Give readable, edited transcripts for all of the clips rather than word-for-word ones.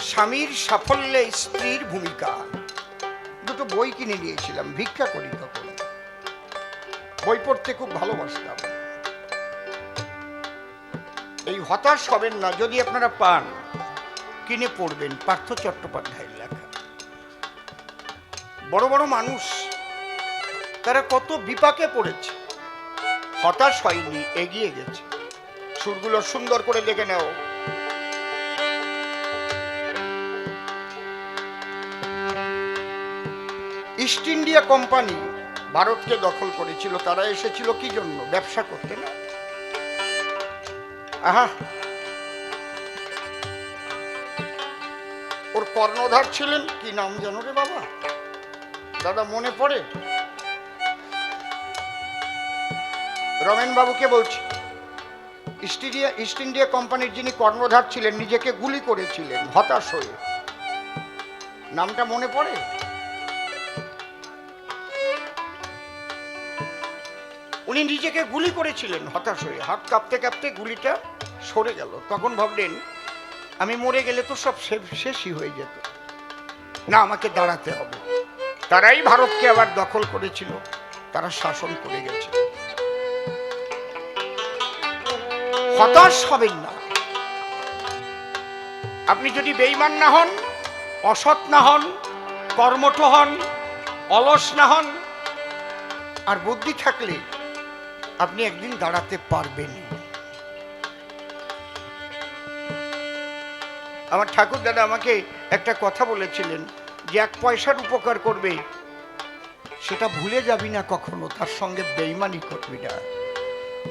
স্বামীর সাফল্যে স্ত্রীর ভূমিকা, দুটো বই কিনে নিয়েছিলাম, ভিক্ষা করি তখন, বই পড়তে খুব ভালোবাসতাম। এই হতাশ হবেন না, যদি আপনারা পান কিনে পড়বেন, পার্থ চট্টোপাধ্যায়ের লেখা। বড় বড় মানুষ তারা কত বিপাকে পড়েছে, হতাশ হয়নি, এগিয়ে গেছে। সুরগুলো সুন্দর করে দেখে নাও। ইস্ট ইন্ডিয়া কোম্পানি ভারতকে দখল করেছিল, তারা এসেছিল কি জন্য? ব্যবসা করতে না? আহা, ওর কর্ণধার ছিলেন কি নাম জানো রে বাবা, দাদা মনে পড়ে? রমেন বাবুকে বলছি। ইস্ট ইন্ডিয়া কোম্পানির যিনি কর্ণধার ছিলেন, নিজেকে গুলি করেছিলেন হতাশ হয়ে, নামটা মনে পড়ে? উনি নিজেকে গুলি করেছিলেন হতাশ হয়ে, হাত কাঁপতে কাঁপতে গুলিটা সরে গেল। তখন ভাবলেন আমি মরে গেলে তো সব শেষই হয়ে যেত, না আমাকে দাঁড়াতে হবে। তারাই ভারতকে আবার দখল করেছিল, তারা শাসন করে গেছে। হতাশ হবেন না। আপনি যদি বেঈমান না হন, অসৎ না হন, কর্মঠ হন, অলস না হন, আর বুদ্ধি থাকলে আপনি একদিন দাঁড়াতে পারবেন। আমার ঠাকুর দাদা আমাকে একটা কথা বলেছিলেন যে এক পয়সার উপকার করবে সেটা ভুলে যাবি না কখনো, তার সঙ্গে বেঈমানি করবি না।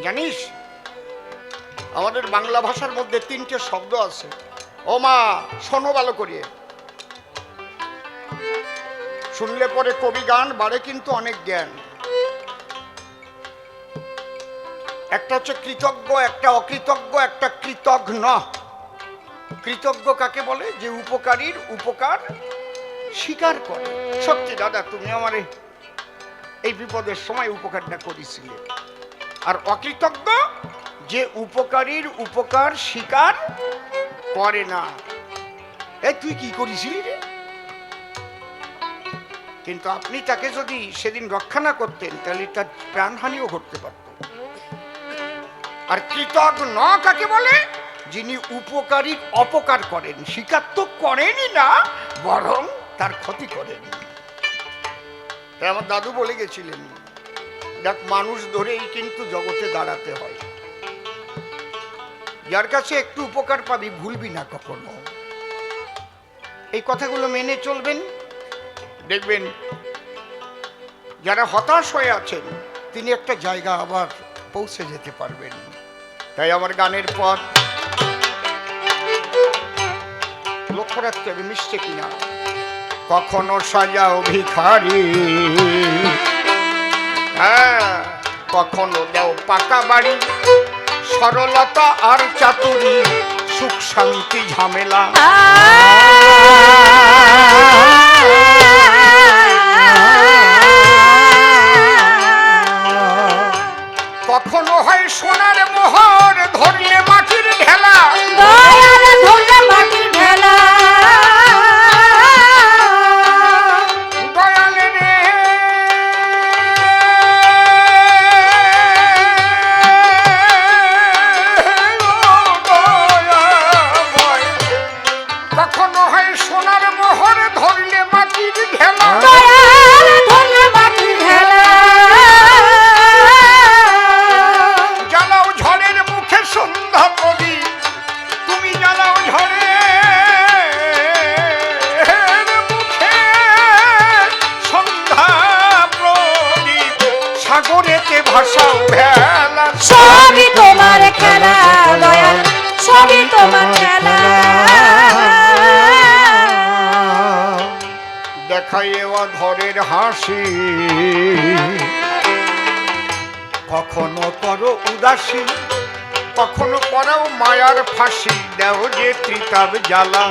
জানিস আমাদের বাংলা ভাষার মধ্যে 3টে শব্দ আছে, ও মা শোনো ভালো করিয়ে, শুনলে পরে কবি গান বাড়ে কিন্তু অনেক জ্ঞান। একটা হচ্ছে কৃতজ্ঞ, একটা অকৃতজ্ঞ, একটা কৃতঘ্ন। কৃতজ্ঞ কাকে বলে? যে উপকারীর উপকার স্বীকার করে। সত্যি দাদা তুমি আমার এই বিপদের সময় উপকারটা করেছিলে। আর অকৃতজ্ঞ যে উপকারীর উপকার স্বীকার করে না। এই তুই কি করেছিলি রে? কিন্তু আপনি তাকে যদি সেদিন রক্ষা না করতেন তাহলে তার প্রাণহানিও ঘটতে পারত। আর কৃতজ্ঞ কাকে বলে? যিনি উপকারীর অপকার করেন, স্বীকার তো করেনই না, বরং তার ক্ষতি করেন। তাই আমার দাদু বলে গেছিলেন, দেখ মানুষ ধরেই কিন্তু জগতে দাঁড়াতে হয়। যার কাছে একটু উপকার পাবি ভুলবি না কখনো। এই কথাগুলো মেনে চলবেন, দেখবেন যারা হতাশ হয়ে আছেন তিনি একটা জায়গা আবার পৌঁছে যেতে পারবেন। তাই আমার গানের পথ লক্ষ্য রাখতে হবে মিশছে কিনা। কখনো সাজাও ভিখারি, হ্যাঁ কখনো দাও পাকা বাড়ি, সরলতা আর চাতুরি, সুখ শান্তি ঝামেলা। কখনো হয় সোনার মোহর, ধরলে মাটির ঢেলা, ধরলে মাটির ঢেলা। দয়ালে রে কখনো হয় সোনার মোহর, ধরলে মাটির ঢেলা, ধরলে মাটির ঢেলা। জ্বালাও ঝড়ের মুখে সন্ধ্যা প্রদীপ, তুমি জ্বালাও ঝড়ের মুখে সন্ধ্যা প্রদীপ, সাগরেতে ভাসাও ভেলা। সবই তোমার খেলা দয়াল, সবই তোমার খেলা। দেখাই ধরের হাসি, কখনো করো উদাসী, কখনো পরাও মায়ার ফাঁসি, দেও যে ত্রিতাব জ্বালা।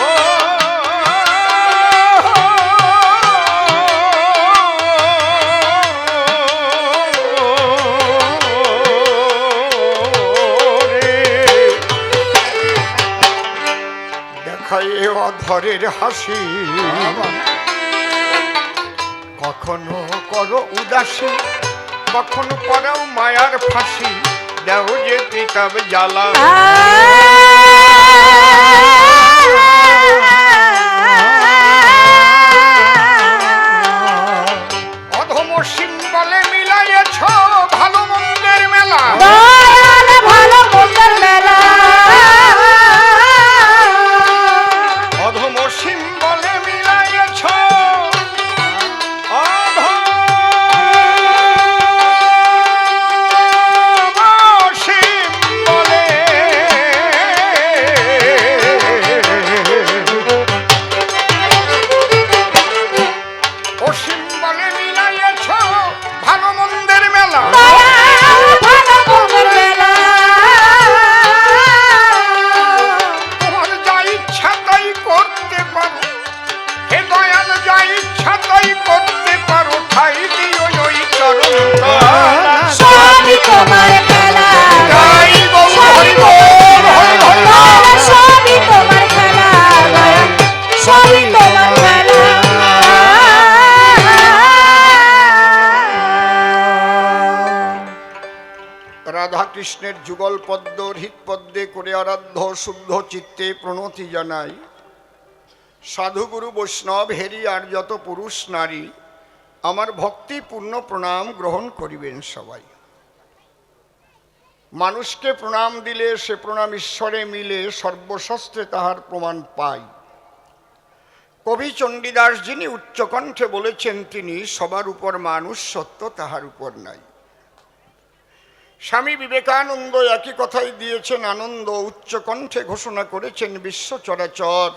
ও মাখায়ে অধরের হাসি, কখনো করো উদাসী, কখনো পড়াও মায়ার ফাঁসি, দেও যে পিতাব জ্বালা। অধম সিম্বলে মিলাইছ ভালো মন্দের মেলা, ভালো মন্দের মেলা। অধম সিম্বলে মিলাইছ কৃষ্ণের যুগল পদ্ম হৃৎপদ্মে করে আরাধ্য শুদ্ধ চিত্তে প্রণতি জানাই। সাধুগুরু বৈষ্ণব হেরি আর যত পুরুষ নারী আমার ভক্তিপূর্ণ প্রণাম গ্রহণ করিবেন সবাই। মানুষকে প্রণাম দিলে সে প্রণাম ঈশ্বরে মিলে, সর্বশস্ত্রে তাহার প্রমাণ পাই। কবি চণ্ডীদাস যিনি উচ্চকণ্ঠে বলেছেন, তিনি সবার উপর মানুষ, সত্য তাহার উপর নাই। স্বামী বিবেকানন্দ একই কথাই দিয়েছেন আনন্দ, উচ্চকণ্ঠে ঘোষণা করেছেন বিশ্ব চরাচর।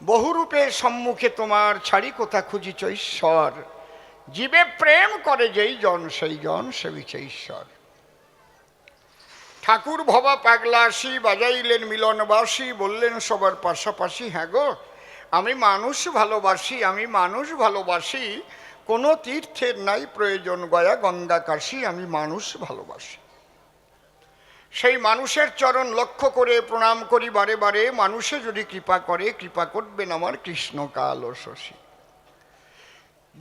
বহুরূপে সম্মুখে তোমার, ছাড়ি কোথা খুঁজিছ ঈশ্বর। জীবে প্রেম করে যেই জন, সেই জন সেবিছে ঈশ্বর। ঠাকুর ভবা পাগলাসি বাজাইলেন মিলনবাসী, বললেন সবার পাশাপাশি, হ্যাঁ গো আমি মানুষ ভালোবাসি, আমি মানুষ ভালোবাসি। কোনো তীর্থের নাই প্রয়োজন গয়া গঙ্গা কাশী, আমি মানুষ ভালোবাসি। সেই মানুষের চরণ লক্ষ্য করে প্রণাম করি বারে বারে। মানুষে যদি কৃপা করে, কৃপা করবেন আমার কৃষ্ণ কাল শশী।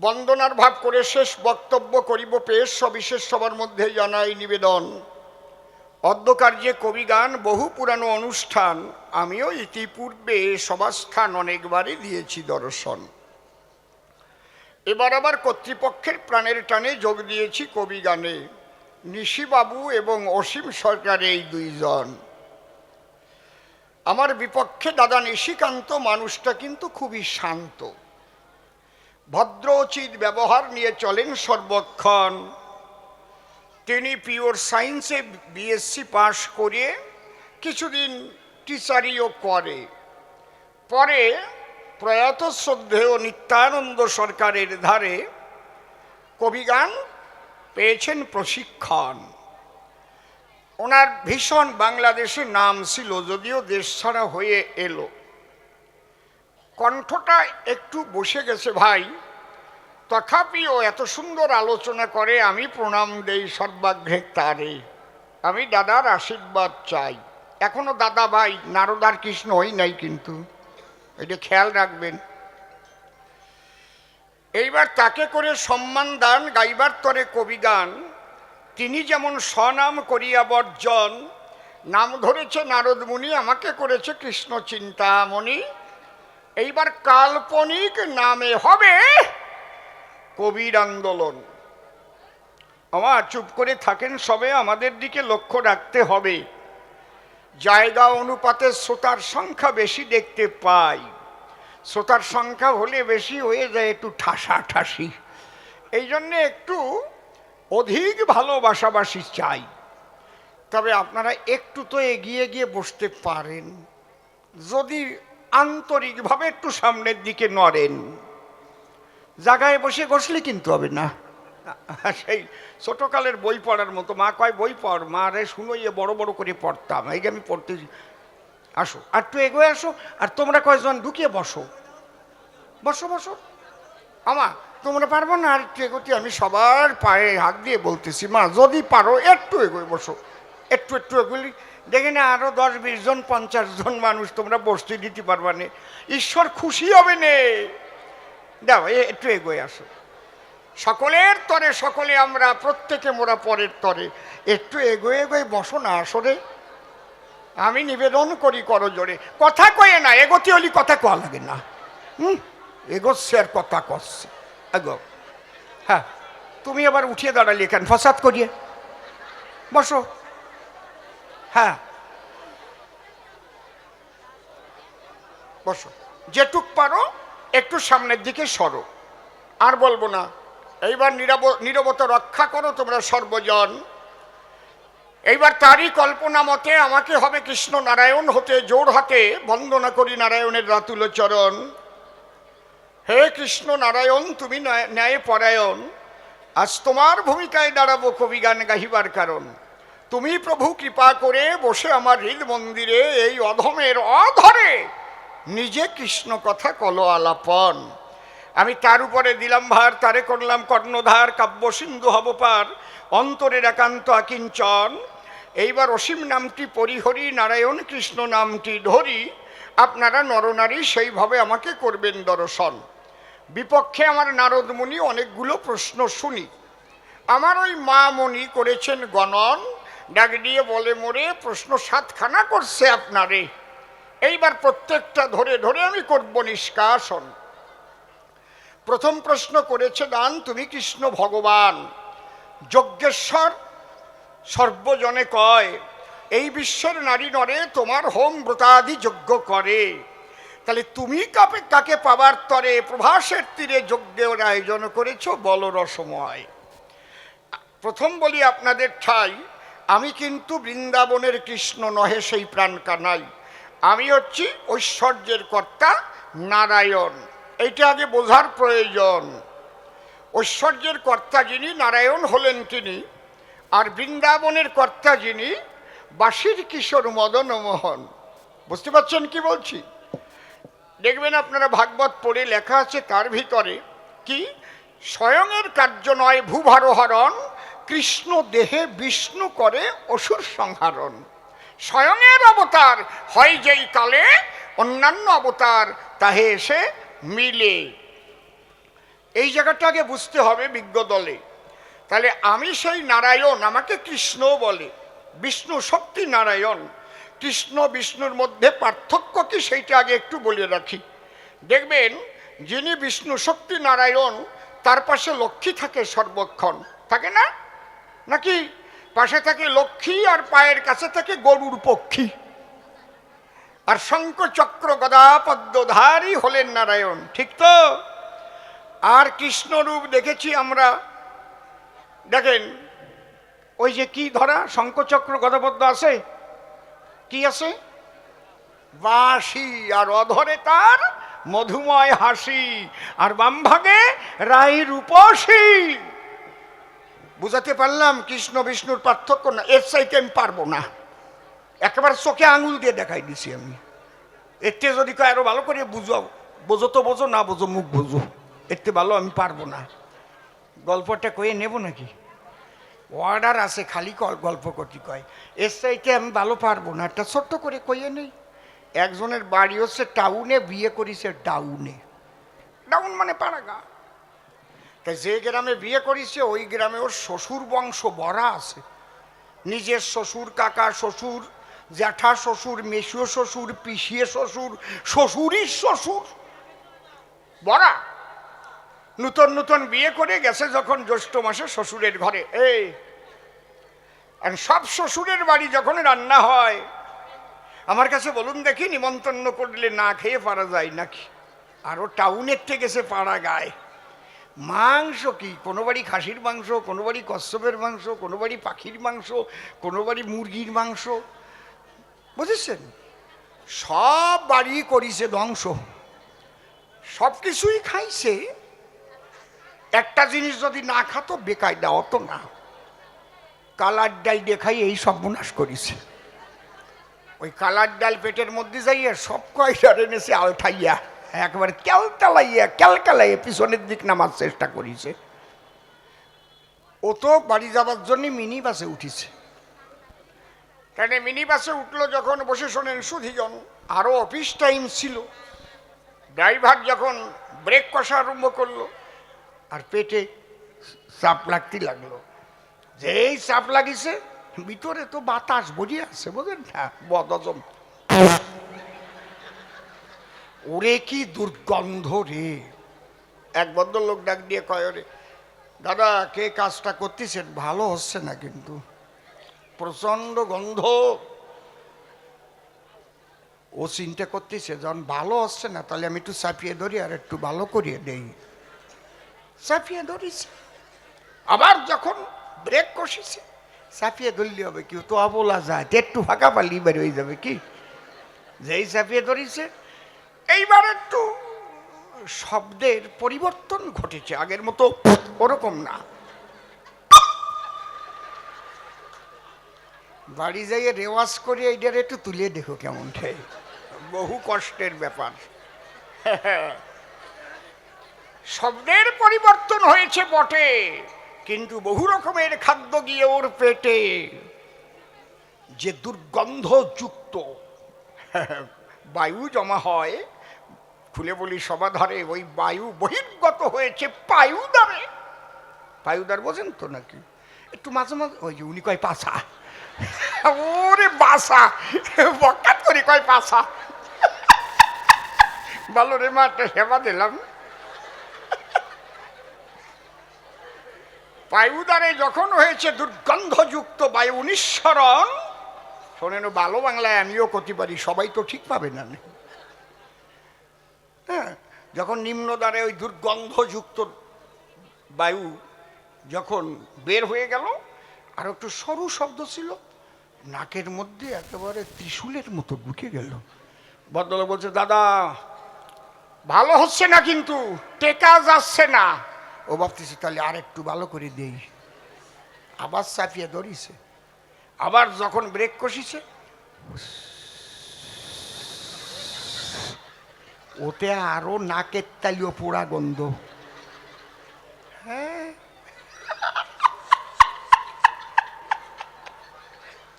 বন্দনার ভাব করে শেষ বক্তব্য করিব পেশ, সবিশেষ সবার মধ্যে জানাই নিবেদন। অদ্যকার্যে কবিগান বহু পুরানো অনুষ্ঠান, আমিও ইতিপূর্বে সভাস্থান অনেকবারই দিয়েছি দর্শন। এবার আবার কর্তৃপক্ষের প্রাণের টানে যোগ দিয়েছি কবিগানে। নিশিবাবু এবং অসীম সরকার এই দুইজন। আমার বিপক্ষে দাদা নিশিকান্ত মানুষটা কিন্তু খুবই শান্ত, ভদ্র উচিত ব্যবহার নিয়ে চলেন সর্বক্ষণ। তিনি পিওর সায়েন্সে বিএসসি পাশ করে কিছুদিন টিচারিও করে। পরে প্রয়াত শ্রদ্ধেয় নিত্যানন্দ সরকারের ধারে কবিগান পেয়েছেন প্রশিক্ষণ। ওনার ভীষণ বাংলাদেশে নাম ছিল, যদিও দেশ ছাড়া হয়ে এলো। কণ্ঠটা একটু বসে গেছে ভাই, তথাপিও এত সুন্দর আলোচনা করে, আমি প্রণাম দেই সর্বাগ্রে তারে। আমি দাদার আশীর্বাদ চাই। এখনো দাদা ভাই নারদার কৃষ্ণ হই নাই, কিন্তু এটা খেয়াল রাখবেন। এইবার তাকে করে সম্মান দান, গাইবার তরে কবিগান। তিনি যেমন স্বনাম করিয়া বর্জন, নাম ধরেছে নারদ মুনি, আমাকে করেছে কৃষ্ণ চিন্তামণি। এইবার কাল্পনিক নামে হবে কবির আন্দোলন। আমার চুপ করে থাকেন সবে, আমাদের দিকে লক্ষ্য রাখতে হবে। জায়গা অনুপাতে শ্রোতার সংখ্যা বেশি দেখতে পাই। শ্রোতার সংখ্যা হলে বেশি হয়ে যায় একটু ঠাসাঠাসি, এই জন্যে একটু অধিক ভালোবাসাবাসি চাই। তবে আপনারা একটু তো এগিয়ে গিয়ে বসতে পারেন, যদি আন্তরিকভাবে একটু সামনের দিকে নড়েন। জায়গায় বসে বসলে কিন্তু হবে না। সেই ছোটকালের বই পড়ার মতো, মা কয় বই পড়, মা রে শুনোইয়ে বড় বড় করে পড়তাম, এই যে আমি পড়তে। আসো আর একটু এগোয় আসো, আর তোমরা কয়েকজন ঢুকিয়ে বসো বসো বসো। আমা তোমরা পারবো না আর একটু এগোতে? আমি সবার পায়ে হাত দিয়ে বলতেছি, মা যদি পারো একটু এগোয় বসো, একটু একটু এগোলি দেখি না আরো 10-20 জন 50 জন মানুষ তোমরা বসতে দিতে পারবা না, ঈশ্বর খুশি হবে নে। দাও একটু এগোয় আসো, সকলের তরে সকলে আমরা, প্রত্যেকে মোরা পরের তরে, একটু এগোয় এগোয় বসো না আসরে। আমি নিবেদন করি করো জোরে, কথা কয়ে না, এগোতে হলি কথা কয়া লাগে না। এগোচ্ছে আর কথা করছে, এগো। হ্যাঁ, তুমি আবার উঠিয়ে দাঁড়ালি কেন, ফসাদ করিয়ে বসো। হ্যাঁ বসো, যেটুক পারো একটু সামনের দিকে সরো। আর বলবো না, এইবার নীরবতা রক্ষা করো তোমরা সর্বজন। এইবার তারই কল্পনা মতে আমাকে হবে কৃষ্ণ নারায়ণ হতে, জোর হাতে বন্দনা করি নারায়ণের রাতুল চরণ। হে কৃষ্ণ নারায়ণ, তুমি ন্যায় পরায়ণ, আজ তোমার ভূমিকায় দাঁড়াবো কবি গান গাহিবার কারণ। তুমি প্রভু কৃপা করে বসে আমার হৃদ মন্দিরে এই অধমের অধরে নিজে কৃষ্ণ কথা কল আলাপন। আমি তার উপরে দিলাম ভার, তারে করলাম কর্ণধার, কাব্য সিন্ধু হব পার, অন্তরের একান্ত আকিঞ্চন। এইবার অসীম নামটি পরিহরি, নারায়ণ কৃষ্ণ নামটি ধরি, আপনারা নরনারী সেইভাবে আমাকে করবেন দর্শন। বিপক্ষে আমার নারদ মুনি অনেকগুলো প্রশ্ন শুনি, আমার ওই মা মনি করেছেন গণন, ডাক দিয়ে বলে মোরে প্রশ্ন 7খানা করছে আপনারে। এইবার প্রত্যেকটা ধরে ধরে আমি করব নিষ্কাশন। প্রথম প্রশ্ন করেছে দান, তুমি কৃষ্ণ ভগবান, যজ্ঞেশ্বর সর্বজনে কয়, এই বিশ্বের নারী নরে তোমার হোম ব্রতাদি যজ্ঞ করে। তাহলে তুমি কাকে পাবার তরে প্রভাসের তীরে যজ্ঞের আয়োজন করেছ বল রসময়। প্রথম বলি আপনাদের ঠাই, আমি কিন্তু বৃন্দাবনের কৃষ্ণ নহে সেই প্রাণ কানাই, আমি হচ্ছি ঐশ্বর্যের কর্তা নারায়ণ। এইটা আগে বোঝার প্রয়োজন। ঐশ্বর্যের কর্তা যিনি নারায়ণ হলেন তিনি, আর বৃন্দাবনের কর্তা যিনি বাঁশির কিশোর মদন মোহন। বুঝতে পারছেন কি বলছি? দেখবেন আপনারা ভাগবত পড়ে লেখা আছে তার ভিতরে কি, স্বয়ংয়ের কার্য নয় ভূভারহরণ, কৃষ্ণ দেহে বিষ্ণু করে অসুর সংহারণ। স্বয়ংয়ের অবতার হয় যেই কালে, অন্যান্য অবতার তাহে এসে মিলে। এই জায়গাটা আগে বুঝতে হবে বিজ্ঞ দলে। তাহলে আমি সেই নারায়ণ, আমাকে কৃষ্ণ বলে, বিষ্ণু শক্তি নারায়ণ। কৃষ্ণ বিষ্ণুর মধ্যে পার্থক্য কি সেইটা আগে একটু বলে রাখি। দেখবেন যিনি বিষ্ণু শক্তি নারায়ণ, তার পাশে লক্ষ্মী থাকে সর্বক্ষণ, থাকে না? নাকি পাশে থাকে লক্ষ্মী আর পায়ের কাছে থাকে গরুর পক্ষী। আর শঙ্খ চক্র গদা পদ্মধারী হলেন নারায়ণ, ঠিক তো? আর কৃষ্ণরূপ দেখেছি আমরা, দেখেন ওই যে কি ধরা, শঙ্খ চক্র গদাপদ্ম আছে, কি আছে? বাঁশি, আর অধরে তার মধুময় হাসি, আর বাম ভাগে রাই রূপসী। বুঝাতে পারলাম কৃষ্ণ বিষ্ণুর পার্থক্য না? এর চাইতে আমি পারবো না, একেবারে চোখে আঙুল দিয়ে দেখাই দিছি আমি। এর থেকে যদি কয় আরো ভালো করে বুঝো, বোঝো তো বোঝো, না বোঝো মুখ বুঝো, এর থেকে ভালো আমি পারবো না। গল্পটা কয়ে নেব নাকি? অর্ডার আছে, খালি গল্প করতে কয়, এর চাইতে আমি ভালো পারবো না। একটা ছোট্ট করে কইয়ে নেই। একজনের বাড়ি হচ্ছে টাউনে, বিয়ে করিছে ডাউনে। ডাউন মানে পাড়াগা। তাই যে গ্রামে বিয়ে করিছে ওই গ্রামে ওর শ্বশুর বংশ বড়া আছে। নিজের শ্বশুর, কাকা শ্বশুর, জ্যাঠা শ্বশুর, মেসুয় শ্বশুর, পিসিয়ে শ্বশুর, শ্বশুরই শ্বশুর বড়া। নূতন নূতন বিয়ে করে গেছে যখন জ্যৈষ্ঠ মাসে শ্বশুরের ঘরে। এই সব শ্বশুরের বাড়ি যখন রান্না হয়, আমার কাছে বলুন দেখি, নিমন্ত্রণ করলে না খেয়ে পারা যায় নাকি? আরও টাউনের থেকে গেছে পাড়া গায়ে। মাংস কি, কোনো বাড়ি খাসির মাংস, কোনো বাড়ি কচ্ছপের মাংস, কোনো বাড়ি পাখির মাংস, কোনো বাড়ি মুরগির মাংস, বুঝেছেন? সব বাড়ি করিছে ধ্বংস, সব কিছুই খাইছে। একটা জিনিস যদি না খাতো বেকায়দা হতো না। কালার ডাল দেখাই এই সর্বনাশ করিছে। ওই কালার ডাল পেটের মধ্যে যাইয়া সব কয়টা এনেছে আলঠাইয়া, একবারে ক্যালকালাইয়া ক্যালকালাইয়া পিছনের দিক নামার চেষ্টা করিছে। ও তো বাড়ি যাবার জন্য মিনি বাসে উঠিছে। তাহলে মিনি বাসে উঠলো যখন, বসে শোনেন সুধীজন, আরো অফিস টাইম ছিল। ড্রাইভার যখন ব্রেক কষা আরম্ভ করলো আর পেটে চাপ লাগতে লাগলো, যেই চাপ লাগিছে ভিতরে তো বাতাস বজিয়ে আছে, বুঝলেন না, বদজম। ওরে কি দুর্গন্ধ রে! এক ভদ্রলোক ডাক দিয়ে কয়, রে দাদা, কে কাজটা করতেছেন? ভালো হচ্ছে না কিন্তু, প্রচন্ড গন্ধ। ও চিন্তা করতেছে, যখন ভালো হচ্ছে না তাহলে আমি একটু চাপিয়ে ধরি আর একটু ভালো করিয়ে দেই। চাপিয়ে ধরিছে, আবার যখন ব্রেক কষেছে, চাপিয়ে ধরলে হবে কি, তো বলা যায় একটু ফাঁকা পালি বের হয়ে যাবে কি, যেই চাপিয়ে ধরিছে এইবার একটু শব্দের পরিবর্তন ঘটেছে, আগের মতো ওরকম না। বাড়ি যাইয়ে রেওয়াজ করে এইটার একটু তুলে দেখো কেমন ঠাই, বহু কষ্টের ব্যাপার। শব্দের পরিবর্তন হয়েছে বটে, কিন্তু বহু রকমের খাদ্য গিয়ে ওর পেটে যে দুর্গন্ধযুক্ত বায়ু জমা হয়, খুলে বলি সমাধারে, ওই বায়ু বহির্গত হয়েছে পায়ুদারে। পায়ুদার বোঝেন তো নাকি? একটু মাঝে মাঝে ওই যে উনি কয় পাছা, ওরে বাসা, বকাত করে কয় পাছা। ভালো রে মা, একটা সেবা দিলাম। পায়ুদারে যখন হয়েছে দুর্গন্ধযুক্ত বায়ু নিঃসরণ, শোনেন ভালো বাংলায় আমিও করতে পারি, সবাই তো ঠিক পাবে না। হ্যাঁ, যখন নিম্নদ্বারে ওই দুর্গন্ধযুক্ত বায়ু যখন বের হয়ে গেল, আর একটু সরু শব্দ ছিল, নাকের মধ্যে একেবারে ত্রিশূলের মতো ঢুকে গেল। ভদ্রলোক বলছে, দাদা ভালো হচ্ছে না কিন্তু, টেকা যাচ্ছে না। ও ভাবতেছে তাহলে আর একটু ভালো করে দেই, আবার চাপিয়ে ধরিছে, আবার যখন ব্রেক কষিছে, ওতে আরো নাকের তালিও পোড়া গন্ধ। হ্যাঁ,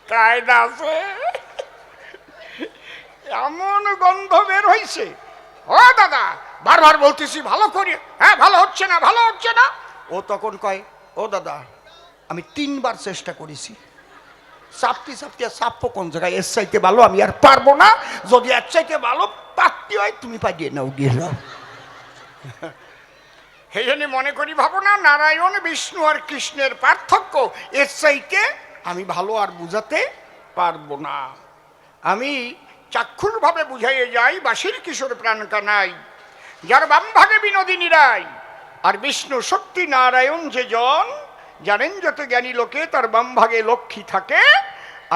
তাই না, এমন গন্ধ বের হয়েছে। ও দাদা, বারবার বলতেছি ভালো করি, হ্যাঁ ভালো হচ্ছে না, ভালো হচ্ছে না। ও তখন কয়, ও দাদা আমি 3 বার চেষ্টা করেছি, চাপতে চাপতে চাপবো কোন জায়গায়, এর চাইতে ভালো আমি আর পারবো না, যদি এর চাইতে ভালো পারতে হয় তুমি পাঠিয়ে নাও, গিয়ে নাও। সেই জন্য মনে করি, ভাবো না, নারায়ণ বিষ্ণু আর কৃষ্ণের পার্থক্য, এর চাইতে আমি ভালো আর বুঝাতে পারবো না। আমি চাক্ষুর ভাবে বুঝাইয়ে যাই, বাসির কিশোর প্রাণ কানাই, যার বাম ভাগে বিনোদিনী রায়, আর বিষ্ণু শক্তি নারায়ণ যে জন, জানেন যত জ্ঞানী লোকে তার বাম ভাগে লক্ষ্মী থাকে,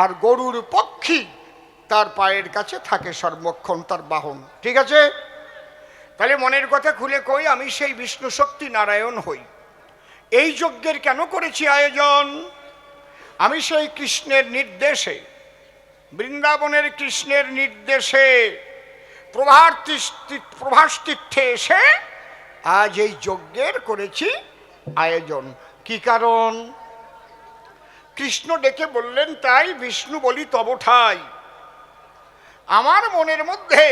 আর গরুর পক্ষী তার পায়ের কাছে থাকে সর্বক্ষণ তার বাহন। ঠিক আছে, তাহলে মনের কথা খুলে কই, আমি সেই বিষ্ণু শক্তি নারায়ণ হই। এই যজ্ঞের কেন করেছি আয়োজন? আমি সেই কৃষ্ণের নির্দেশে, বৃন্দাবনের কৃষ্ণের নির্দেশে প্রভাস তীর্থে এসে আজ এই যজ্ঞের করেছি আয়োজন। কি কারণ? কৃষ্ণ ডেকে বললেন তাই, বিষ্ণু বলি তব ঠাই। আমার মনের মধ্যে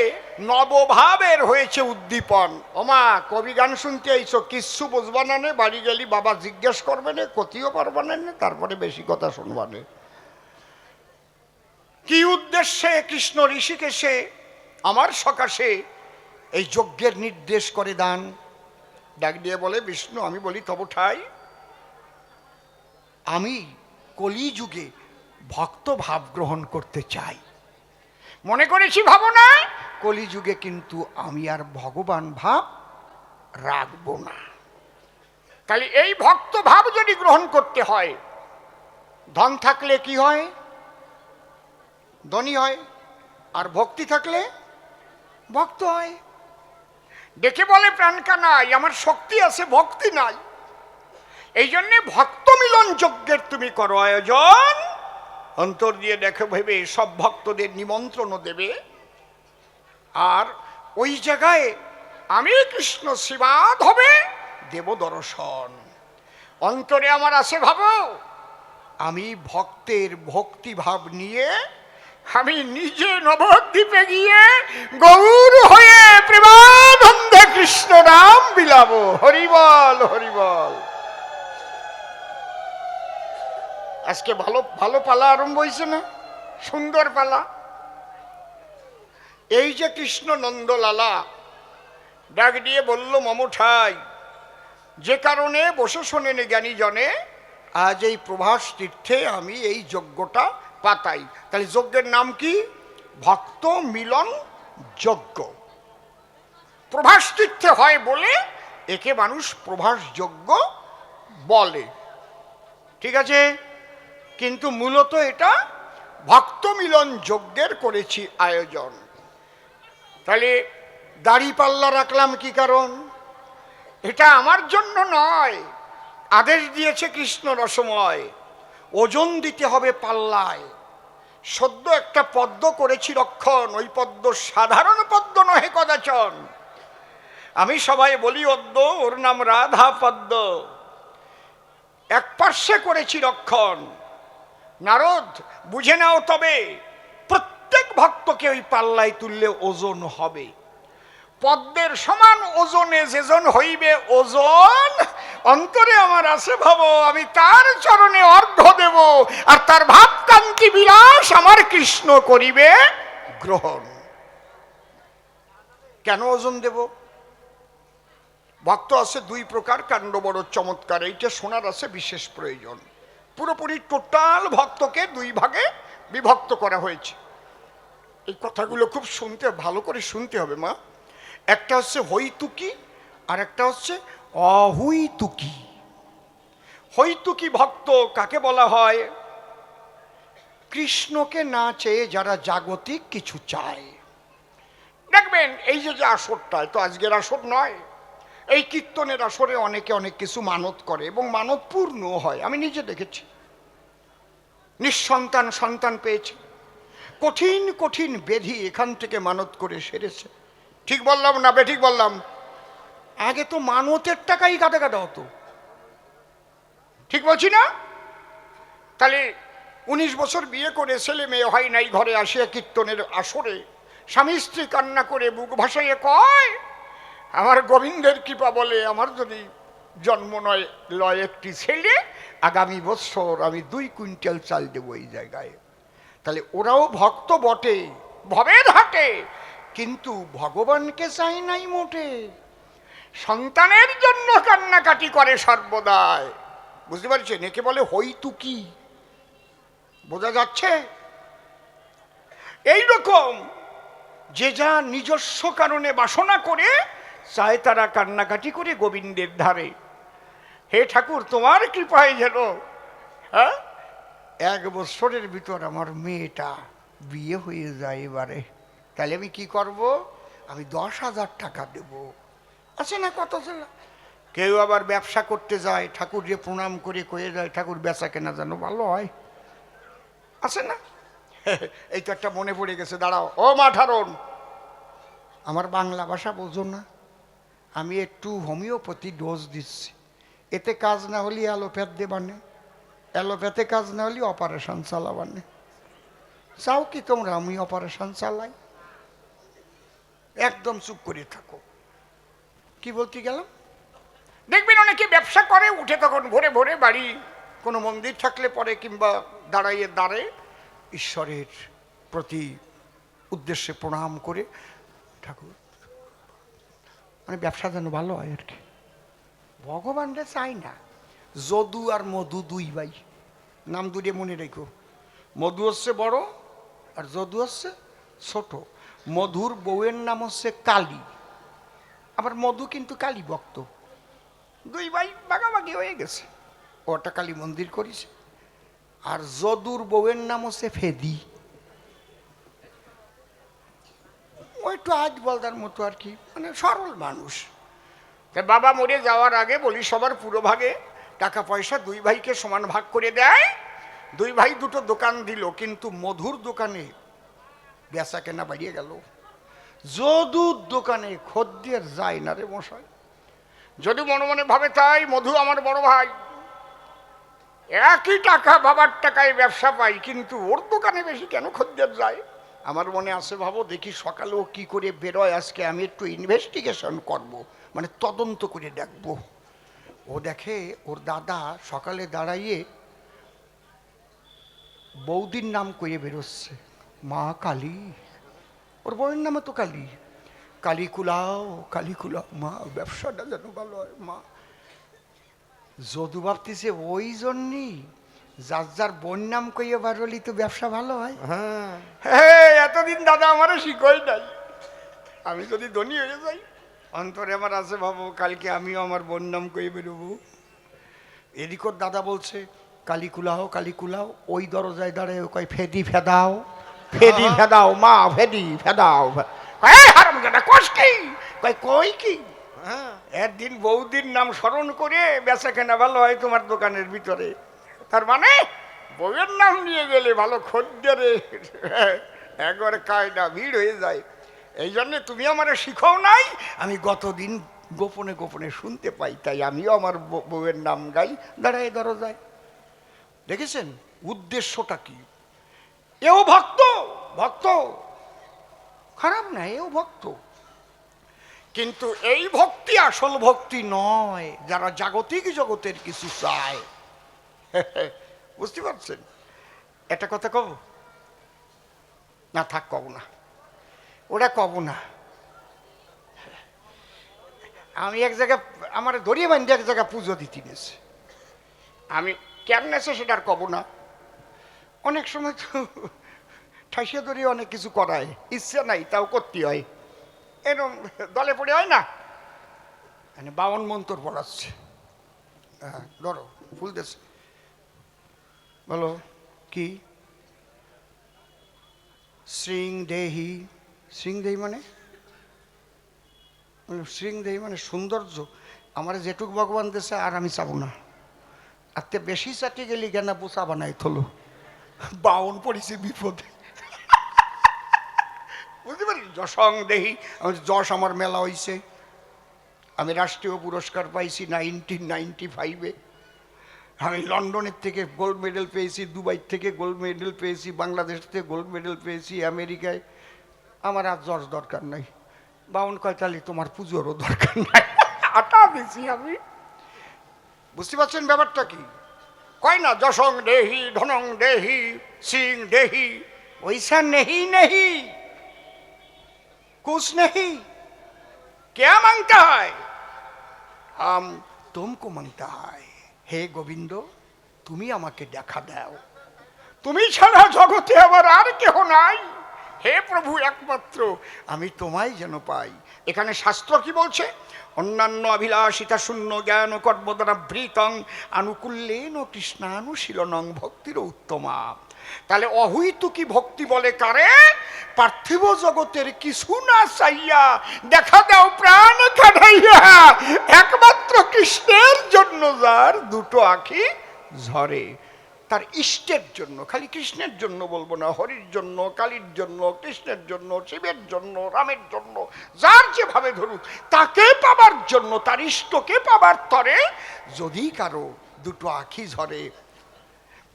নবভাবের হয়েছে উদ্দীপন। ওমা, কবি গান শুনতে আইছো, কিচ্ছু বুঝবা না, বাড়ি গেলি বাবা জিজ্ঞেস করবে না, কতিও পারবা না, তারপরে বেশি কথা শুনবা না। কি উদ্দেশ্যে কৃষ্ণ ঋষিকেশে আমার সকাশে এই যজ্ঞের নির্দেশ করে দান? ডাক দিয়ে বলে, বিষ্ণু আমি বলি তব ঠাই, আমি কলিযুগে ভক্ত ভাব গ্রহণ করতে চাই। মনে করেছি ভাবো না, কলিযুগে কিন্তু আমি আর ভগবান ভাব রাখবো না। তাহলে এই ভক্ত ভাব যদি গ্রহণ করতে হয়, ধন থাকলে কি হয়? ধনী হয়, আর ভক্তি থাকলে ভক্ত হয়। ডেকে বলে প্রাণ কানাই, আমার শক্তি আছে, ভক্তি নাই। এই জন্যে ভক্ত মিলন যজ্ঞের তুমি করো আয়োজন। অন্তর দিয়ে দেখো ভেবে সব ভক্তদের নিমন্ত্রণও দেবে, আর ওই জায়গায় আমি কৃষ্ণ শ্রীবাদ হবে, দেব দর্শন। অন্তরে আমার আছে ভাবো, আমি ভক্তের ভক্তিভাব নিয়ে আমি নিজে নবদ্বীপে গিয়ে গৌর হয়ে প্রেমানন্দে কৃষ্ণ নাম বিলাবো। হরিবল হরিবল। আজকে ভালো ভালো পালা আরম্ভ হয়েছে না? সুন্দর পালা। এই যে কৃষ্ণ নন্দলালা ডাক দিয়ে বলল, মমঠাই, যে কারণে বসে শোনেন জ্ঞানী জনে, আজ এই প্রভাস তীর্থে আমি এই যজ্ঞটা পাতাই। তাহলে যজ্ঞের নাম কি? ভক্ত মিলন যজ্ঞ। প্রভাস তীর্থে হয় বলে একে মানুষ প্রভাস যজ্ঞ বলে। ঠিক আছে, কিন্তু মূলত এটা ভক্ত মিলন যজ্ঞের করেছি আয়োজন। তাহলে দাড়ি পাল্লা রাখলাম কি কারণ? এটা আমার জন্য নয়, আদেশ দিয়েছে কৃষ্ণ রসময়, ওজন দিতে হবে পাল্লায়। সদ্য একটা পদ্ম করেছি রক্ষণ, ওই পদ্ম সাধারণ পদ্ম নহে কদাচন। আমি সবাই বলি অদ্য, ওর নাম রাধা পদ্ম। এক পার্শ্বে করেছি রক্ষণ। নারদ, বুঝে নাও তবে, প্রত্যেক ভক্তকে ওই পাল্লায় তুললে ওজন হবে। পদ্মের সমান ওজনে যেজন হইবে ওজন, অন্তরে আমার আছে ভাব, আমি তার চরণে অর্ঘ্য দেব, আর তার ভাবকান্তি বিলাস আমার কৃষ্ণ করিবে গ্রহণ। কেন ওজন দেব? ভক্ত আছে দুই প্রকার, কাণ্ড বড় চমৎকার, এইটা শোনার আছে বিশেষ প্রয়োজন। পুরোপুরি টোটাল ভক্তকে দুই ভাগে বিভক্ত করা হয়েছে। এই কথাগুলো খুব শুনতে, ভালো করে শুনতে হবে মা। একটা হচ্ছে হৈতুকি আর একটা হচ্ছে অহৈতুকি। হৈতুকি ভক্ত কাকে বলা হয়? কৃষ্ণকে না চেয়ে যারা জাগতিক কিছু চায়। দেখবেন এই যে আসরটা, তো আজকের আসর নয়, এই কীর্তনের আসরে অনেকে অনেক কিছু মানত করে এবং মানত পূর্ণ হয়। আমি নিজে দেখেছি, নিঃসন্তান সন্তান পেয়েছে, কঠিন কঠিন ব্যাধি এখান থেকে মানত করে সেরেছে। ঠিক বললাম না বেঠিক বললাম? আগে তো মানতের টাকাই কাটা কাটা হতো, ঠিক বলছি না? তাহলে 19 বছর বিয়ে করে ছেলে মেয়ে হয় নাই, ঘরে আসিয়া কীর্তনের আসরে স্বামী স্ত্রী কান্না করে বুক ভাসাইয়ে কয়, আমার গোবিন্দের কৃপা বলে আমার যদি জন্ম নয় লয় একটি ছেলে, আগামী বছর আমি 2 কুইন্টাল চাল দেবো এই জায়গায়। তাহলে ওরাও ভক্ত বটে, ভবের হাটে, কিন্তু ভগবানকে চাই নাই মোটে। সন্তানের জন্য কান্নাকাটি করে সর্বদাই। বুঝতে পারছেন? একে বলে হৈতুকি। বোঝা যাচ্ছে? এইরকম যে যা নিজস্ব কারণে বাসনা করে চায়, তারা কান্নাকাটি করে গোবিন্দের ধারে, হে ঠাকুর তোমার কৃপায় যেন 1 বছরের ভিতর আমার মেয়েটা বিয়ে হয়ে যায় এবারে। তাহলে আমি কি করব? আমি 10,000 টাকা দেব। আছে না কত ছিল? কেউ আবার ব্যবসা করতে যায়, ঠাকুর যে প্রণাম করে কয়ে যায়, ঠাকুর বেচা কেনা যেন ভালো হয়। আছে না? এই তো একটা মনে পড়ে গেছে, দাঁড়াও। ও মাঠারণ, আমার বাংলা ভাষা বোঝো না? আমি একটু হোমিওপ্যাথি ডোজ দিচ্ছি, এতে কাজ না হলে অ্যালোপ্যাথ দেবানে, অ্যালোপ্যাথে কাজ না হলে অপারেশন চালাবানে। চাও কি তোমরা আমি অপারেশন চালাই? একদম চুপ করে থাকো। কি বলতে গেলাম? দেখবেন অনেকে ব্যবসা করে, উঠে তখন ভোরে ভোরে বাড়ি কোনো মন্দির থাকলে পরে কিংবা দাঁড়াইয়ে দাঁড়ে ঈশ্বরের প্রতি উদ্দেশ্যে প্রণাম করে, ঠাকুর মানে ব্যবসা যেন ভালো হয় আর কি। ভগবানরে চাই না। যদু আর মধু 2 ভাই, নাম দুটো মনে রেখো। মধু হচ্ছে বড় আর যদু হচ্ছে ছোট। মধুর বউয়ের নাম হচ্ছে কালী, আবার মধু কিন্তু কালী ভক্ত। 2 ভাই ভাগাভাগি হয়ে গেছে, ওটা কালী মন্দির করেছে। আর যদুর বউয়ের নাম হচ্ছে ফেদি, ও একটু আজ বলদার মতো আর কি, মানে সরল মানুষ। তা বাবা মরে যাওয়ার আগে বলি সবার পুরো ভাগে টাকা পয়সা 2 ভাইকে সমান ভাগ করে দেয়। 2 ভাই দুটো দোকান দিল, কিন্তু মধুর দোকানে বেচা কেনা বাড়িয়ে গেল। যদুর দোকানে খদ্দের যায় না রে মশাই। যদি মনে মনে ভাবে তাই মধু আমার বড় ভাই, একই টাকা বাবার টাকায় ব্যবসা পাই, কিন্তু ওর দোকানে বেশি কেন খদ্দের যায়? আমার মনে আছে, ভাবো দেখি সকালে ও কি করে বেরোয়, আজকে আমি একটু ইনভেস্টিগেশন করব, মানে তদন্ত করে দেখব। ও দেখে ওর দাদা সকালে দাঁড়াইয়ে বৌদির নাম করে বেরোচ্ছে, মা কালী, ওর বউয়ের নামে তো কালী, কালী কুলাও, কালী কুলাও মা, ব্যবসাটা যেন ভালো হয় মা। যদু ভাবতেছে ওই জন্যই যার যার বোন নাম কইয়ে বারলি তো ব্যবসা ভালো হয়। হ্যাঁ, এতদিন দাদা আমারও শিখই নাই, আমি যদি ধনী হয়ে যাই, অন্তরে আমার আছে ভাবো কালকে আমিও আমার বোন নাম কইয়ে বেরোবো। এদিক ওর দাদা বলছে কালী কুলাও, কালী কুলাও, ওই দরজায় দাঁড়ায় কয় ফেদি ফেদাও, ফেদি ফেদাও মা, ফেদি ফেদাও। হারামজাদা কস কি? কয় কই কি? একদিন বৌদির নাম স্মরণ করে বেচা কেনা ভালো হয় তোমার দোকানের ভিতরে, তার মানে বউয়ের নাম নিয়ে গেলে ভালো খদ্দেরে একবারে কায়দা ভিড় হয়ে যায়। এই জন্যে তুমি আমার শিখাও নাই, আমি গতদিন গোপনে গোপনে শুনতে পাই, তাই আমিও আমার বউয়ের নাম গাই দাঁড়ায় দরজায়। দেখেছেন উদ্দেশ্যটা কি? এও ভক্ত, ভক্ত খারাপ না, এও ভক্ত, কিন্তু এই ভক্তি আসল ভক্তি নয়, যারা জাগতিক জগতের কিছু চায়। বুঝতে পারছেন? একটা কথা কব না, থাক কব না, ওটা কব না। আমি এক জায়গায় আমার ধরিয়ে বান্ধে এক জায়গায় পুজো দিতে গেছে, আমি কেমন আছে সেটা আর কব না। অনেক সময় তো ঠাসিয়া ধরিয়ে অনেক কিছু করায়, ইচ্ছা নাই তাও করতে হয়, এরকম দলে পড়ে হয় না, মানে 52 মন্তর পড়াচ্ছে। হ্যাঁ ধরো ফুল দেশে বলো কি শ্রীং দেহি, শ্রীং দেহি মানে শ্রীং দেহি মানে সৌন্দর্য, আমার যেটুক ভগবান দেশে আর আমি চাবো না, আর তে বেশি চাটি গেলি কেন বোচা বানাই থলো, 52 পড়েছে বিপদে। বুঝতে পারি যশং দেহি, যশ আমার মেলা হয়েছে, আমি রাষ্ট্রীয় পুরস্কার পাইছি 1995-এ, আমি লন্ডনের থেকে গোল্ড মেডেল পেয়েছি, দুবাই থেকে গোল্ড মেডেল পেয়েছি, বাংলাদেশ থেকে গোল্ড মেডেল পেয়েছি, আমেরিকায়। আমার আর যশ দরকার নাই, 52 তোমার পুজোরও দরকার নাই, আটা দিছি আমি। বুঝতে পারছেন ব্যাপারটা কি? কয় না যশং দেহি ধনং দেহি সিং দেহি, ওইসা নেহি নেহি कुछ नहीं, क्या मांगता है? हम तुमको मांगता है, হে গোবিন্দ তুমি আমাকে দেখা দাও, তুমি ছাড়া জগতে আমার আর কেহ নাই, হে প্রভু একমাত্র আমি তোমায় যেন পাই। এখানে শাস্ত্র কি বলছে? অন্যান্য অভিলাষিতা শূন্য জ্ঞান কর্মদ্বারা বৃতং আনুকূল্যেন কৃষ্ণানুশীলনং ভক্তির উত্তমা। তাহলে অহৈতুকী ভক্তি বলে কারে? পার্থিব জগতের কিছু না চাইয়া দেখা দাও প্রাণ কাটাইয়া একমাত্র কৃষ্ণের জন্য, যার দুটো আঁখি ঝরে, তার ইষ্টের জন্য, খালি কৃষ্ণের জন্য বলবো না, হরির জন্য, কালীর জন্য, কৃষ্ণের জন্য, শিবের জন্য, রামের জন্য, যার যেভাবে ধরুক তাকে পাবার জন্য, তার ইষ্টকে পাবার তরে যদি কারো দুটো আঁখি ঝরে,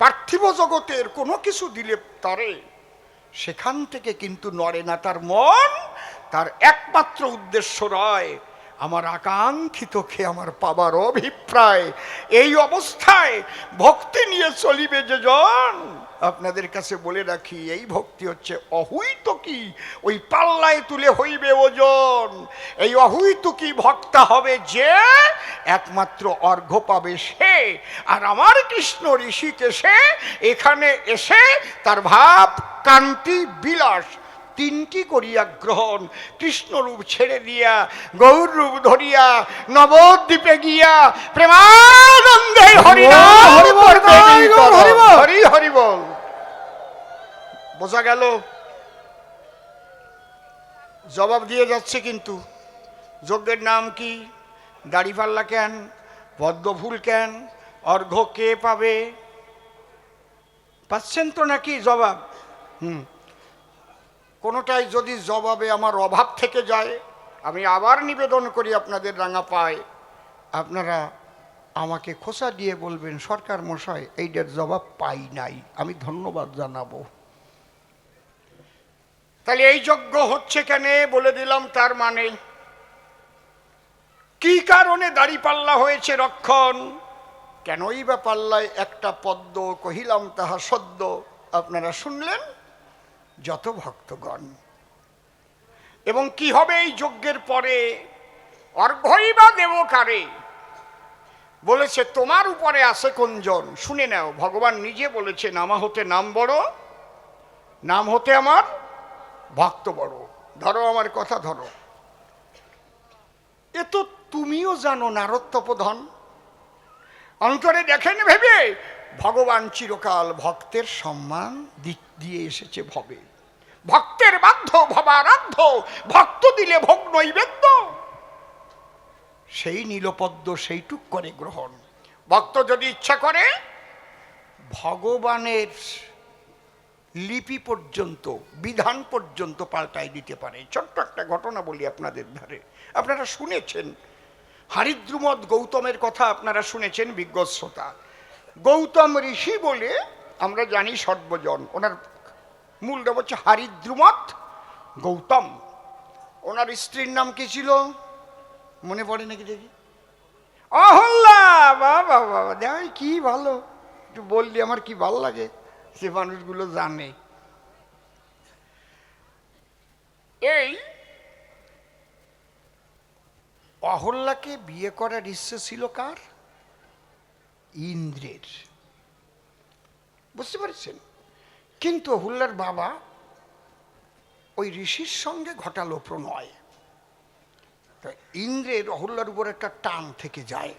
পার্থিব জগতের কোনো কিছু দিলে তারে, সেখান থেকে কিন্তু নড়ে না তার মন, তার একমাত্র উদ্দেশ্য রয় আমার আকাঙ্ক্ষিতকে আমার পাবার অভিপ্রায়। এই অবস্থায় ভক্তি নিয়ে চলিবে যে জন, আপনাদের কাছে বলে রাখি এই ভক্তি হচ্ছে অহৈতুকী, ওই পাল্লায় তুলে হইবে ওজন। এই অহৈতুকী ভক্তা হবে যে, একমাত্র অর্ঘ্য পাবে সে। আর আমার কৃষ্ণ ঋষিকেশে এখানে এসে তার ভাব কান্তি বিলাস তিনটি করিয়া গ্রহণ, কৃষ্ণরূপ ছেড়ে দিয়া গৌর রূপ ধরিয়া নবদ্বীপে গিয়া প্রেমানন্দে হরি হরি হরি বল। বোঝা গেল? জবাব দিয়ে যাচ্ছে কিন্তু যজ্ঞের নাম কি, দাড়িপাল্লা কেন, পদ্মফুল কেন, অর্ঘ্য কে পাবে? পাচ্ছেন তো নাকি জবাব? কোনোটাই যদি জবাবে আমার অভাব থেকে যায়, আমি আবার নিবেদন করি আপনাদের রাঙা পায়, আপনারা আমাকে খোসা দিয়ে বলবেন সরকার মশাই এইটার জবাব পাই নাই, আমি ধন্যবাদ জানাবো। তাহলে এই যজ্ঞ হচ্ছে কেন বলে দিলাম। তার মানে কি কারণে দাঁড়িপাল্লা হয়েছে রক্ষণ, কেনই বা পাল্লায় একটা পদ্ম কহিলাম তাহা সদ্য, আপনারা শুনলেন যত ভক্তগণ। এবং কি হবে এই যজ্ঞের পরে, অর্ঘ্যই বা দেব কারে, বলেছে তোমার উপরে আছে কোনজন। শুনে নাও, ভগবান নিজে বলেছে নামা হতে নাম বড়, নাম হতে আমার ভক্ত বড়। ধরো আমার কথা ধরো, এ তো তুমিও জানো নারদ তপোধন, অন্তরে দেখেন ভেবে ভগবান চিরকাল ভক্তের সম্মান দিয়ে এসেছে ভবে। ভক্তের বাধ্য ভবারাধ্য, ভক্ত দিলে ভোগ নৈবেদ্য, সেই নীলপদ্ম সেইটুক করে গ্রহণ। ভক্ত যদি ইচ্ছা করে ভগবানের লিপি পর্যন্ত, বিধান পর্যন্ত পাল্টাই দিতে পারে। ছোট্ট একটা ঘটনা বলি আপনাদের ধারে, আপনারা শুনেছেন হরিদ্রুমৎ গৌতমের কথা, আপনারা শুনেছেন বিজ্ঞ শ্রোতা। গৌতম ঋষি বলে আমরা জানি সর্বজন, ওনার মূল নাম হচ্ছে হরিদ্রুমৎ গৌতম। ওনার স্ত্রীর নাম কি ছিল মনে পড়ে নাকি দেখি? অহল্যা। বাবা বাবা, দেখ কি ভালো, একটু বললি আমার কি ভালো লাগে, সে মানুষগুলো জানে। এই অহল্যাকে বিয়ে করার ইচ্ছে ছিল কার? ইন্দ্রের, বুঝতে পারছেন? কিন্তু অহল্যার বাবা ওই ঋষির সঙ্গে ঘটালো প্রণয়। ইন্দ্রের অহল্যার উপর একটা টান থেকে যায়।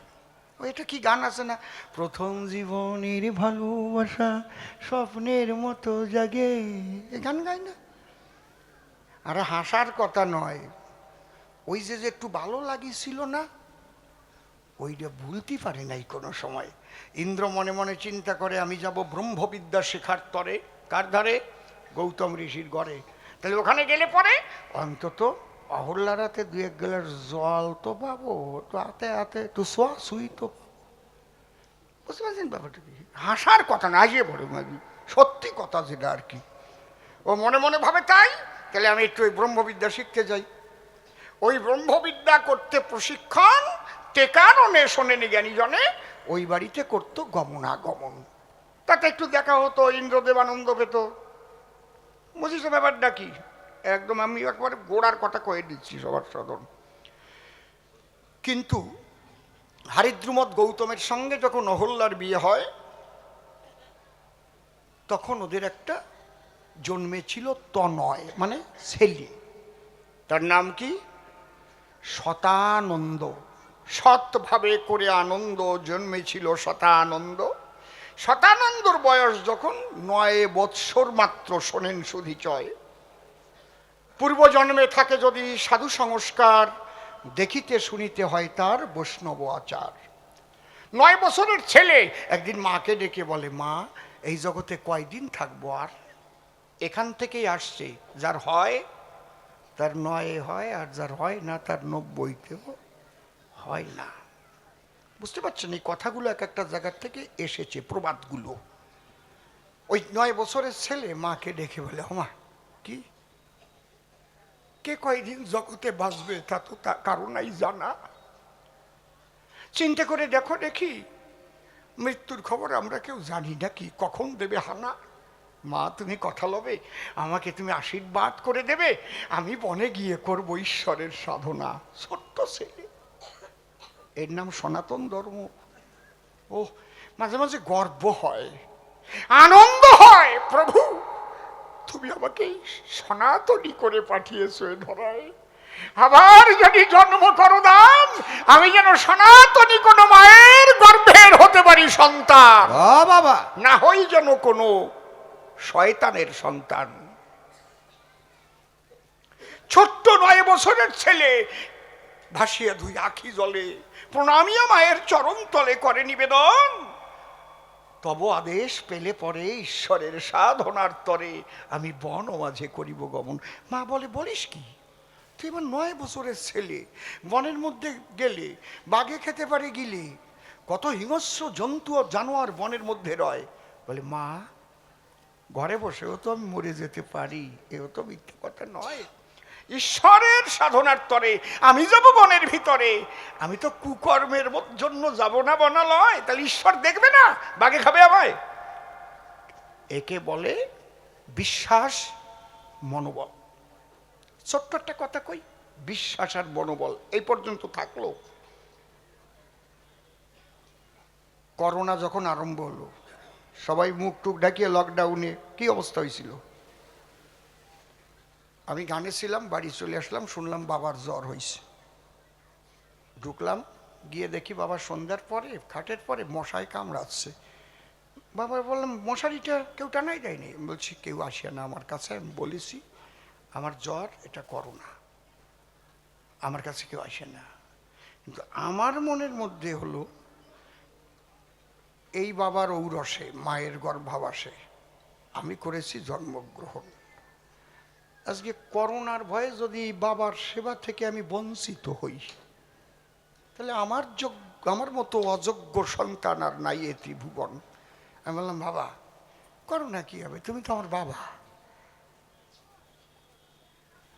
এটা কি গান আছে না, প্রথম জীবনের ভালোবাসা স্বপ্নের মতো জাগে, এ গান গায় না? আর হাসার কথা নয়, ওই যে একটু ভালো লাগিয়েছিল না, ওইটা ভুলতে পারে নাই কোনো সময়। ইন্দ্র মনে মনে চিন্তা করে আমি যাব ব্রহ্মবিদ্যা শেখার তরে। কার ধারে? গৌতম ঋষির ঘরে। তাহলে ওখানে গেলে পরে অন্তত অহল্যার হাতে দু এক গ্লাস জল তো পাবো, তো হাতে হাতে তো সোয়া সুই তো, বুঝতে পারছেন ব্যাপারটা কি? হাসার কথা না, যে বড় মাগি সত্যি কথা যেটা আর কি। ও মনে মনে ভাবে তাই, তাহলে আমি একটু ওই ব্রহ্মবিদ্যা শিখতে যাই। ওই ব্রহ্মবিদ্যা করতে প্রশিক্ষণ টেকারণে শোনেনি জ্ঞানী জনে, ওই বাড়িতে করতো গমনাগমন। তাতে একটু দেখা হতো, ইন্দ্রদেব আনন্দ পেত। বুঝিস ব্যাপারটা কি? একদম আমি একবার গোড়ার কথা কয়ে দিচ্ছি সবার সাধারণ। কিন্তু হরিদ্রুমৎ গৌতমের সঙ্গে যখন অহল্যার বিয়ে হয়, তখন ওদের একটা জন্মেছিল তনয়, মানে ছেলে। তার নাম কি? শতানন্দ। সৎভাবে করে আনন্দ জন্মেছিল শতানন্দ। শতানন্দর বয়স যখন 9 বৎসর মাত্র, শোনেন সুধীচয়, পূর্বজন্মে থাকে যদি সাধু সংস্কার, দেখিতে শুনিতে হয় তার বৈষ্ণব আচার। 9 বছরের ছেলে একদিন মাকে ডেকে বলে, মা এই জগতে কয়দিন থাকবো আর? এখান থেকেই আসছে, যার হয় তার 9 হয়, আর যার হয় না তার 90তেও হয় না। বুঝতে পারছেন? এই কথাগুলো এক একটা জায়গার থেকে এসেছে, প্রবাদগুলো। ওই 9 বছরের ছেলে মাকে ডেকে বলে, মা কি, কে কয়দিন জগতে বাঁচবে তা তো কারণই জানা। চিন্তা করে দেখো দেখি, মৃত্যুর খবর আমরা কেউ জানি নাকি, কখন দেবে হানা। মা তুমি কথা লবে, আমাকে তুমি আশীর্বাদ করে দেবে, আমি বনে গিয়ে করব ঈশ্বরের সাধনা। ছোট্ট ছেলে, এর নাম সনাতন ধর্ম। ও মাঝে মাঝে গর্ব হয়, আনন্দ হয়, প্রভু তুমি আমাকে সনাতনী করে পাঠিয়েছো এ ধরায়, আবার যদি জন্ম করো দাম, আমি যেন সনাতনী কোন মায়ের গর্ভের হতে পারি সন্তান, বাবা না হই যেন কোনো শয়তানের সন্তান। ছোট্ট 9 বছরের ছেলে ভাসিয়া ধুই আখি জলে, প্রণামিয়া মায়ের চরণ তলে করে নিবেদন, তব আদেশ পেলে পরে ঈশ্বরের সাধনার তরে আমি বন মাঝে করিব গমন। মা বলে, বলিস কি, তুই এবার 9 বছরের ছেলে, বনের মধ্যে গেলে বাঘে খেতে পারে গিলে, কত হিংস্র জন্তু ও জানোয়ার বনের মধ্যে রয়। বলে মা, ঘরে বসেও তো আমি মরে যেতে পারি, এও তো মিথ্যে কথা নয়। ঈশ্বরের সাধনার তরে আমি যাব বনের ভিতরে, আমি তো কুকর্মের জন্য যাব না বনালয়, তাহলে ঈশ্বর দেখবে না, বাগে খাবে আমায়? একে বলে বিশ্বাস, মনোবল। ছোট্ট একটা কথা কই, বিশ্বাস আর মনোবল এই পর্যন্ত থাকলো। করোনা যখন আরম্ভ হলো, সবাই মুখ টুক ঢাকিয়ে লকডাউনে কি অবস্থা হয়েছিল? আমি গানে ছিলাম, বাড়ি চলে আসলাম, শুনলাম বাবার জ্বর হয়েছে। ঢুকলাম, গিয়ে দেখি বাবা সন্ধ্যার পরে খাটের পরে মশায় কামড়াচ্ছে। বাবা বললাম, মশারিটা কেউ টানাই দেয়নি? বলছি কেউ আসিয়া না আমার কাছে, আমি বলেছি আমার জ্বর, এটা করোনা, আমার কাছে কেউ আসে না। কিন্তু আমার মনের মধ্যে হলো এই বাবার ঔরসে, মায়ের গর্ভাবাসে আমি করেছি জন্মগ্রহণ। আজকে করোনার ভয়ে যদি বাবার সেবা থেকে আমি বঞ্চিত হই, তাহলে আমার মতো অযোগ্য সন্তান আর নাই এ ত্রিভুবন। আমি বললাম, বাবা করোনা কি হবে, তুমি তো আমার বাবা,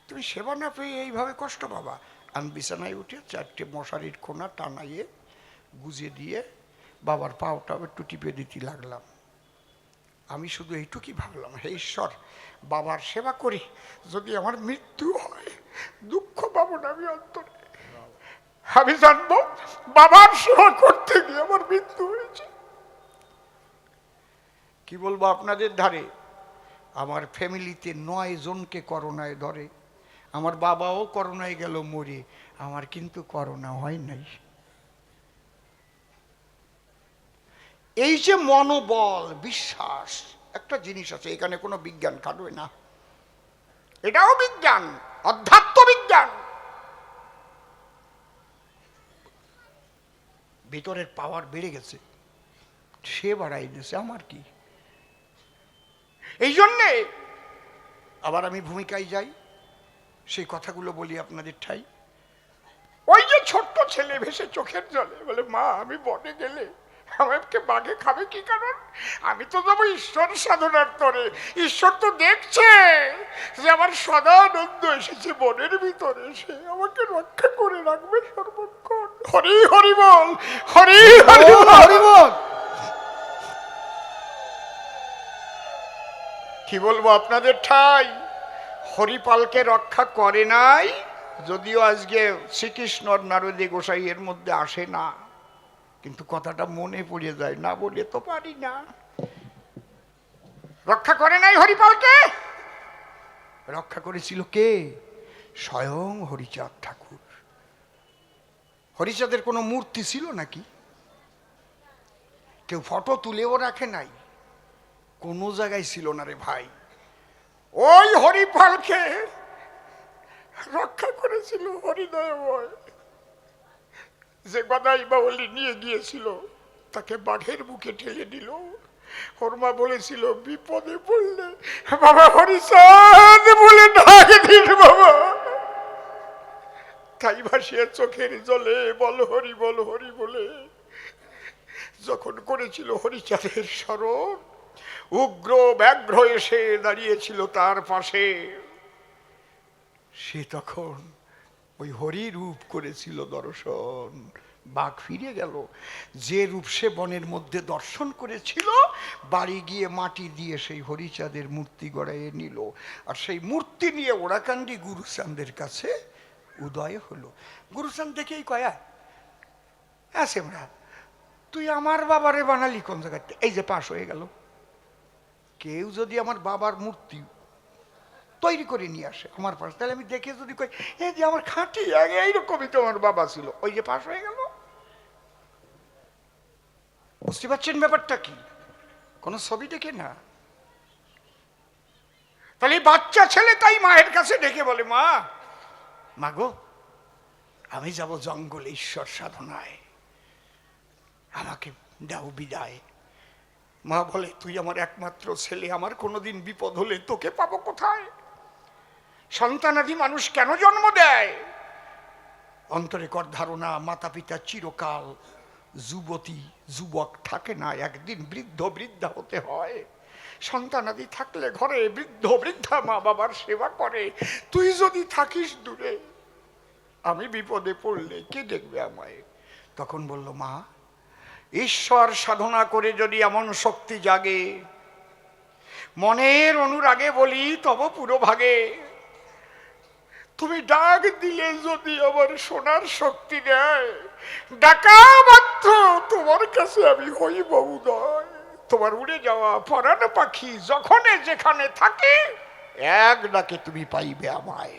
তুমি সেবা না পেয়ে এইভাবে কষ্ট পাবা। আমি বিছানায় উঠে 4টে মশারির কোনা টানাইয়ে গুজে দিয়ে বাবার পাওটা একটু টিপে দিতে লাগলাম। আমি শুধু এইটুকুই ভাবলাম, হে ঈশ্বর, বাবার সেবা করি, যদি আমার মৃত্যু হয় দুঃখ পাবো না আমি অন্তরে। আমি জানবো বাবার সেবা করতে গিয়ে আমার মৃত্যু হয়েছে। কি বলবো আপনাদের ধারে, আমার ফ্যামিলিতে 9 জনকে করোনায় ধরে, আমার বাবাও করোনায় গেল মরে, আমার কিন্তু করোনা হয় নাই। এই যে মনোবল, বিশ্বাস, একটা জিনিস আছে, এখানে কোনো বিজ্ঞান খাটবে না, এটাও বিজ্ঞান, অধ্যাত্ম বিজ্ঞান। ভিতরের পাওয়ার বেড়ে গেছে, সে বাড়াই দিয়েছে, আমার কি? এই জন্যে আবার আমি ভূমিকায় যাই, সেই কথাগুলো বলি আপনাদের ঠাই। ওই যে ছোট্ট ছেলে ভেসে চোখের জলে বলে, মা আমি বনে গেলে আমাকে বাঘে খাবে কি কারণ? আমি তো যাবো ঈশ্বর সাধনার তরে, ঈশ্বর তো দেখছে যে আমার সদানন্দ এসেছে বনের ভিতরে, সে আমাকে রক্ষা করে রাখবে সর্বক্ষণ। হরি হরি বল, হরি হরি হরি বল। কি বলবো আপনাদের ঠাই, হরিপালকে রক্ষা করে নাই, যদিও আজকে শ্রীকৃষ্ণ নারদী গোসাই এর মধ্যে আসে না, কিন্তু কথাটা মনে পড়ে যায়, না বলে তো পারি না। রক্ষা করে নাই হরিপালকে, রক্ষা করেছিল কে? স্বয়ং হরিচাঁদ ঠাকুর। হরিচাঁদের কোনো মূর্তি ছিল নাকি? কেউ ফটো তুলেও রাখে নাই, কোনো জায়গায় ছিল না রে ভাই। ওই হরিপালকে রক্ষা করেছিল হরিদয়, যে গদাই বাউলি নিয়ে গিয়েছিল তাকে বাঘের বুকে ঠেলে দিল। ওর মা বলেছিল, বিপদে পড়লে বাবা হরিচাঁদ বলে ডাক দিন বাবা। তাই ভাসিয়ে চোখের জলে বল হরি বলে যখন করেছিল হরিচাঁদের স্মরণ, উগ্র ব্যাঘ্র এসে দাঁড়িয়েছিল তার পাশে, সে তখন ওই হরি রূপ করেছিল দর্শন। বাঘ ফিরে গেল, যে রূপ সে বনের মধ্যে দর্শন করেছিল, বাড়ি গিয়ে মাটি দিয়ে সেই হরিচাঁদের মূর্তি গড়াইয়ে নিল, আর সেই মূর্তি নিয়ে ওরাকান্দি গুরুচাঁদের কাছে উদয় হলো। গুরুচাঁদ দেখেই কয়া, আছে আমরা, তুই আমার বাবারে বানালি কোন জায়গাতে? এই যে পাশ হয়ে গেল। কেউ যদি আমার বাবার মূর্তি তৈরি করে নিয়ে আসে আমার পাশে, তাহলে আমি দেখে যদি কই, এই যে আমার খাঁটি এইরকমই তো আমার বাবা ছিল, ওই যে পাশ হয়ে গেল। বুঝতে পারছেন ব্যাপারটা কি? কোন ছবি দেখে না। তাহলে বাচ্চা ছেলে তাই মায়ের কাছে ডেকে বলে, মা মাগো আমি যাব জঙ্গলে ঈশ্বর সাধনায়, আমাকে দাও বিদায়। মা বলে, তুই আমার একমাত্র ছেলে, আমার কোনোদিন বিপদ হলে তোকে পাবো কোথায়? সন্তানাদি মানুষ কেন জন্ম দেয়? অন্তরে কর ধারণা, মাতা পিতা চিরকাল যুবতী যুবক থাকে না, একদিন বৃদ্ধ বৃদ্ধা হতে হয়। সন্তানাদি থাকলে ঘরে বৃদ্ধ বৃদ্ধা মা বাবার সেবা করে। তুই যদি থাকিস দূরে, আমি বিপদে পড়লে কে দেখবে আমায়? তখন বলল, মা, ঈশ্বর সাধনা করে যদি এমন শক্তি জাগে, মনের অনুরাগে বলি তব পুরো ভাগে, তুমি ডাক দিলে যদি আমার শোনার শক্তি দেয়, ডাকা মাত্র তোমার কাছে আমি হইব উদয়। তোমার উড়ে যাওয়া পরাণ পাখি যখন যেখানে থাকে, এক ডাকে তুমি পাইবে আমায়।